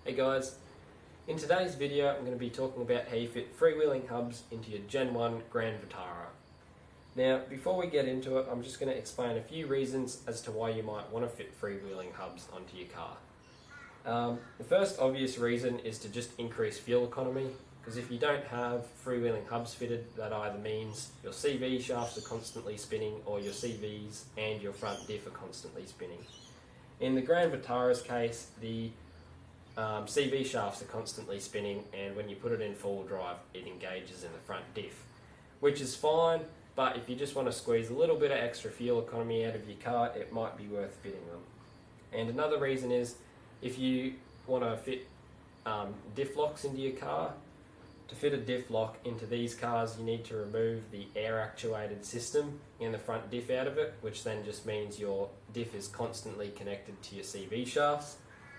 Hey guys, in today's video I'm going to be talking about how you fit freewheeling hubs into your Gen 1 Grand Vitara. Now before we get into it, I'm just going to explain a few reasons as to why you might want to fit freewheeling hubs onto your car. The first obvious reason is to just increase fuel economy, because if you don't have freewheeling hubs fitted, that either means your CV shafts are constantly spinning or your CVs and your front diff are constantly spinning. In the Grand Vitara's case, the CV shafts are constantly spinning, and when you put it in full drive it engages in the front diff, which is fine, but if you just want to squeeze a little bit of extra fuel economy out of your car, it might be worth fitting them. And another reason is if you want to fit diff locks into your car. To fit a diff lock into these cars, you need to remove the air actuated system in the front diff out of it, which then just means your diff is constantly connected to your CV shafts.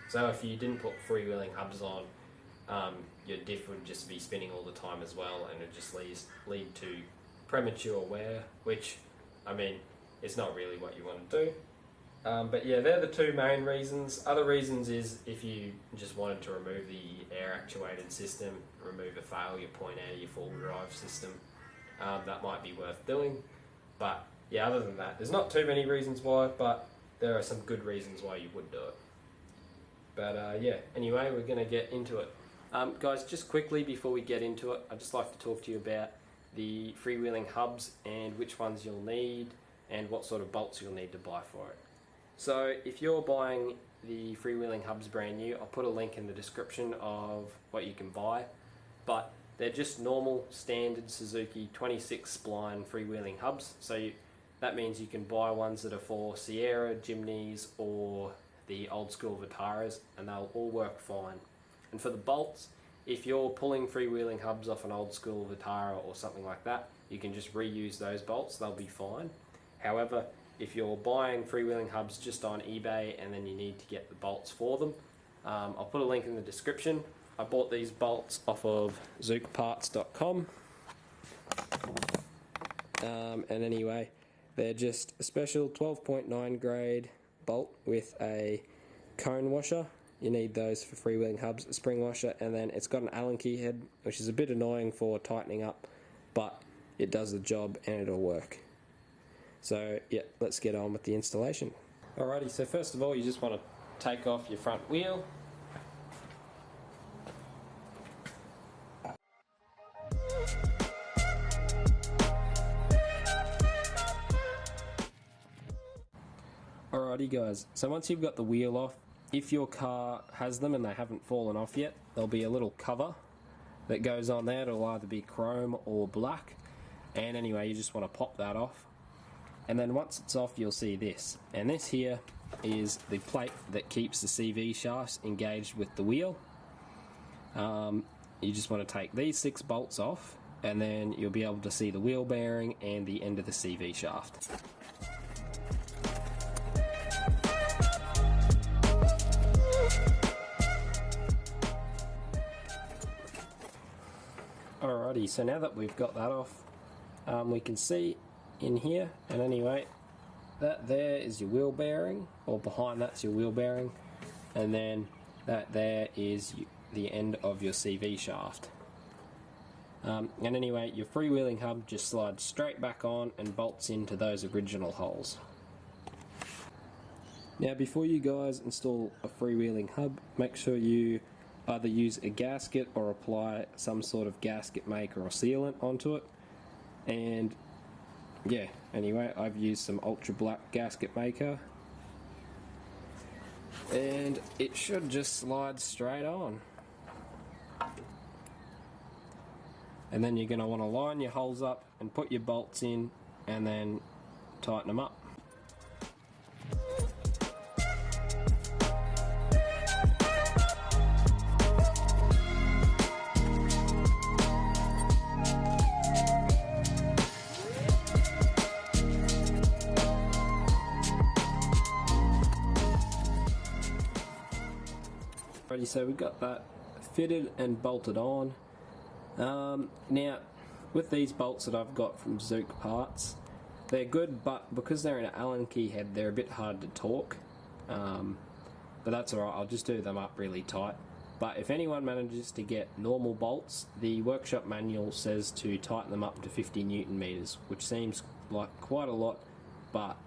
So if you didn't put freewheeling hubs on, your diff would just be spinning all the time as well, and it just lead to premature wear, which, I mean, it's not really what you want to do. But yeah, they're the two main reasons. Other reasons is if you just wanted to remove the air actuated system, remove a failure point out of your full drive system, that might be worth doing. But yeah, other than that, there's not too many reasons why, but there are some good reasons why you would do it. But yeah, anyway, we're going to get into it. Guys, just quickly before we get into it, I'd just like to talk to you about the freewheeling hubs and which ones you'll need and what sort of bolts you'll need to buy for it. So if you're buying the freewheeling hubs brand new, I'll put a link in the description of what you can buy, but they're just normal standard Suzuki 26 spline freewheeling hubs. So that means you can buy ones that are for Sierra, Jimneys, or the old school Vitaras, and they'll all work fine. And for the bolts, if you're pulling freewheeling hubs off an old school Vitara or something like that, you can just reuse those bolts, they'll be fine. However, if you're buying freewheeling hubs just on eBay and then you need to get the bolts for them, I'll put a link in the description. I bought these bolts off of zookparts.com. And anyway, they're just a special 12.9 grade bolt with a cone washer. You need those for freewheeling hubs, a spring washer, and then it's got an Allen key head, which is a bit annoying for tightening up, but it does the job and it'll work. So yeah, let's get on with the installation. Alrighty, so first of all you just want to take off your front wheel. Alrighty guys, so once you've got the wheel off, if your car has them and they haven't fallen off yet, there'll be a little cover that goes on there. It'll either be chrome or black, and anyway you just want to pop that off. And then once it's off, you'll see this. And this here is the plate that keeps the CV shafts engaged with the wheel. You just want to take these 6 bolts off, and then you'll be able to see the wheel bearing and the end of the CV shaft. Alrighty, so now that we've got that off, we can see in here, and anyway, that there is your wheel bearing, or behind that's your wheel bearing, and then that there is the end of your CV shaft. And anyway, your freewheeling hub just slides straight back on and bolts into those original holes. Now before you guys install a freewheeling hub, make sure you either use a gasket or apply some sort of gasket maker or sealant onto it. And yeah, anyway, I've used some ultra black gasket maker, and it should just slide straight on. And then you're going to want to line your holes up and put your bolts in and then tighten them up. So we've got that fitted and bolted on. Now with these bolts that I've got from Zook Parts, they're good, but because they're in an Allen key head, they're a bit hard to torque. But that's alright, I'll just do them up really tight. But if anyone manages to get normal bolts, the workshop manual says to tighten them up to 50 Newton meters, which seems like quite a lot, but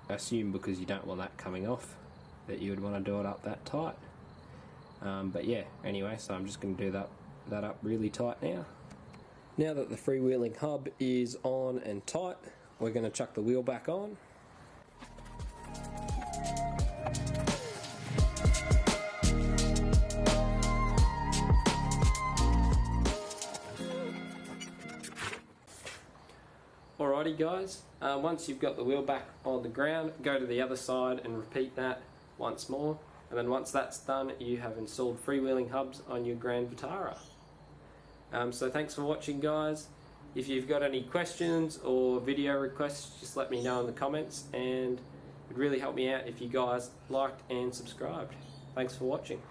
assume because you don't want that coming off that you would want to do it up that tight. But yeah, anyway, so I'm just going to do that up really tight now. Now that the freewheeling hub is on and tight, we're going to chuck the wheel back on. Alrighty guys, once you've got the wheel back on the ground, go to the other side and repeat that once more. And then once that's done, you have installed freewheeling hubs on your Grand Vitara. So thanks for watching guys. If you've got any questions or video requests, just let me know in the comments, and it would really help me out if you guys liked and subscribed. Thanks for watching.